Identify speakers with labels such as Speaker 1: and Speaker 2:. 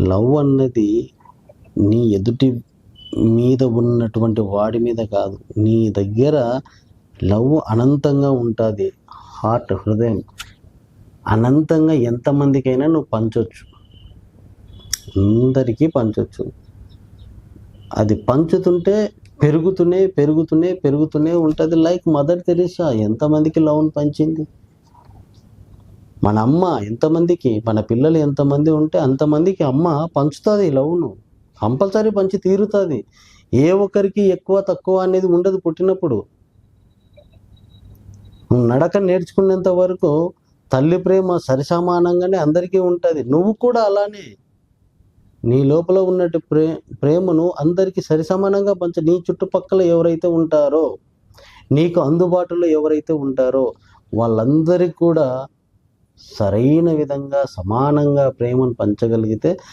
Speaker 1: Love అన్నది నీ ఎదుటి మీద ఉన్నటువంటి వాడి మీద కాదు, నీ దగ్గర లవ్ అనంతంగా ఉంటుంది. హృదయం అనంతంగా ఎంతమందికైనా నువ్వు పంచొచ్చు, అందరికీ పంచొచ్చు. అది పంచుతుంటే పెరుగుతూనే ఉంటుంది. లైక్ మదర్ తెరీసా ఎంతమందికి లవ్ను పంచింది. మన అమ్మ ఎంతమందికి, మన పిల్లలు ఎంతమంది ఉంటే అంతమందికి అమ్మ పంచుతుంది లవ్ను, కంపల్సరీ పంచి తీరుతుంది. ఏ ఒక్కరికి ఎక్కువ తక్కువ అనేది ఉండదు. పుట్టినప్పుడు నడక నేర్చుకునేంత వరకు తల్లి ప్రేమ సరిసమానంగానే అందరికీ ఉంటుంది. నువ్వు కూడా అలానే నీ లోపల ఉన్నట్టు ప్రేమను అందరికీ సరిసమానంగా పంచ. నీ చుట్టుపక్కల ఎవరైతే ఉంటారో, నీకు అందుబాటులో ఎవరైతే ఉంటారో వాళ్ళందరికీ కూడా సరైన విధంగా సమానంగా ప్రేమను పంచగలిగితే